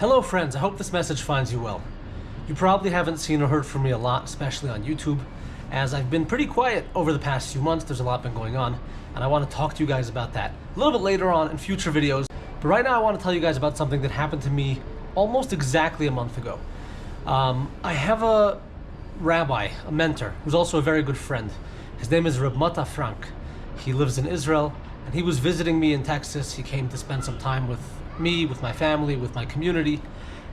Hello friends, I hope this message finds you well. You probably haven't seen or heard from me a lot, especially on YouTube, as I've been pretty quiet over the past few months. There's a lot been going on, and I want to talk to you guys about that a little bit later on in future videos. But right now I want to tell you guys about something that happened to me almost exactly a month ago. I have a rabbi, a mentor, who's also a very good friend. His name is Mota. He lives in Israel, and he was visiting me in Texas. He came to spend some time with me, with my family, with my community,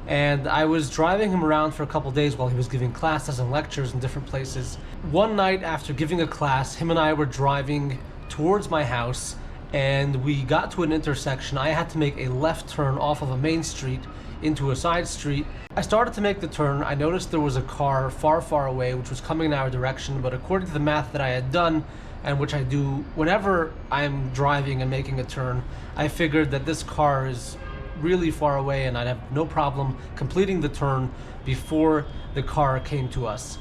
and I was driving him around for a couple days while he was giving classes and lectures in different places. One night after giving a class, him and I were driving towards my house, and we got to an intersection. I had to make a left turn off of a main street into a side street. I started to make the turn. I noticed there was a car far away which was coming in our direction, but according to the math that I had done, and which I do whenever I'm driving and making a turn, I figured that this car is really far away and I'd have no problem completing the turn before the car came to us.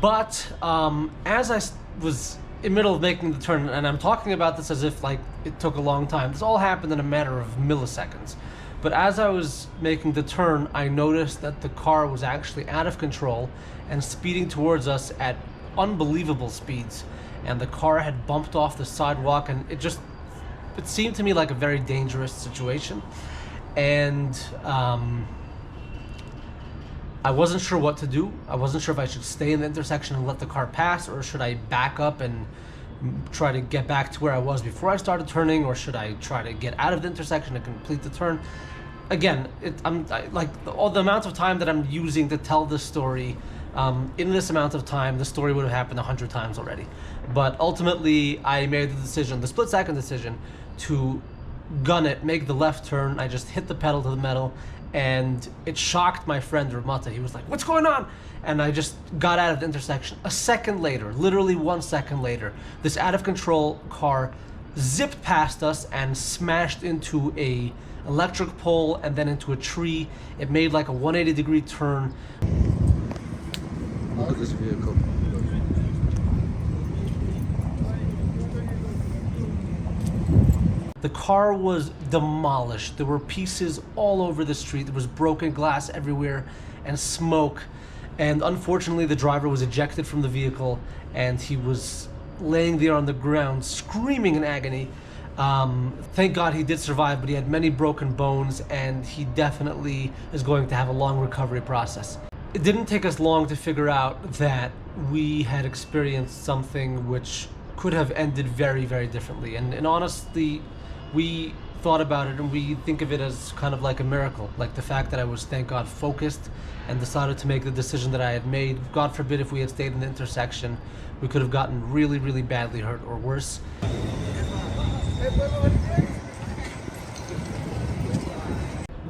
But as I was in the middle of making the turn, and I'm talking about this as if like it took a long time, this all happened in a matter of milliseconds. But as I was making the turn, I noticed that the car was actually out of control and speeding towards us at unbelievable speeds. And the car had bumped off the sidewalk, and it seemed to me like a very dangerous situation. And I wasn't sure what to do. I wasn't sure if I should stay in the intersection and let the car pass, or should I back up and try to get back to where I was before I started turning, or should I try to get out of the intersection and complete the turn? Again, all the amount of time that I'm using to tell this story, in this amount of time, the story would have happened 100 times already. But ultimately, I made the decision, the split-second decision, to gun it, make the left turn. I just hit the pedal to the metal, and it shocked my friend Ramata. He was like, "What's going on?" And I just got out of the intersection. A second later, literally 1 second later, this out-of-control car zipped past us and smashed into a electric pole and then into a tree. It made like a 180-degree turn. Look at this vehicle. The car was demolished. There were pieces all over the street. There was broken glass everywhere and smoke. And unfortunately, the driver was ejected from the vehicle, and he was laying there on the ground, screaming in agony. Thank God he did survive, but he had many broken bones, and he definitely is going to have a long recovery process. It didn't take us long to figure out that we had experienced something which could have ended very differently. And honestly, we thought about it and we think of it as kind of like a miracle. Like the fact that I was, thank God, focused and decided to make the decision that I had made. God forbid if we had stayed in the intersection, we could have gotten really badly hurt or worse.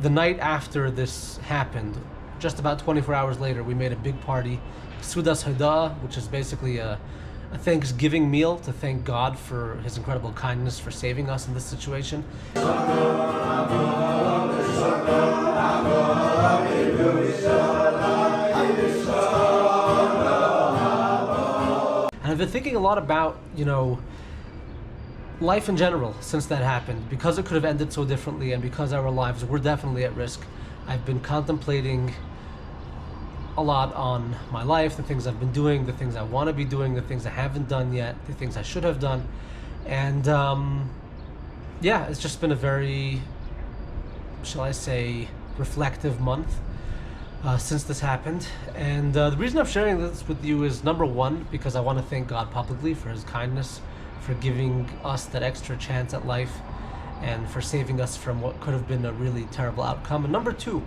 The night after this happened, just about 24 hours later, we made a big party, Sudas Hada, which is basically a Thanksgiving meal to thank God for his incredible kindness for saving us in this situation. And I've been thinking a lot about, life in general since that happened, because it could have ended so differently and because our lives were definitely at risk. I've been contemplating a lot on my life, the things I've been doing, the things I want to be doing, the things I haven't done yet, the things I should have done. And yeah, it's just been a very, shall I say, reflective month since this happened. And the reason I'm sharing this with you is, number one, because I want to thank God publicly for his kindness, for giving us that extra chance at life, and for saving us from what could have been a really terrible outcome. And number two,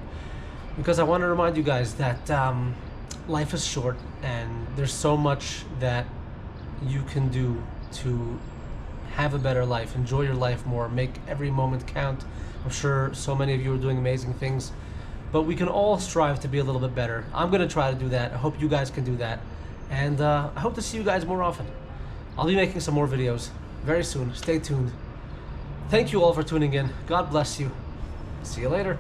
because I want to remind you guys that life is short and there's so much that you can do to have a better life, enjoy your life more, make every moment count. I'm sure so many of you are doing amazing things, but we can all strive to be a little bit better. I'm going to try to do that. I hope you guys can do that. And I hope to see you guys more often. I'll be making some more videos very soon. Stay tuned. Thank you all for tuning in. God bless you. See you later.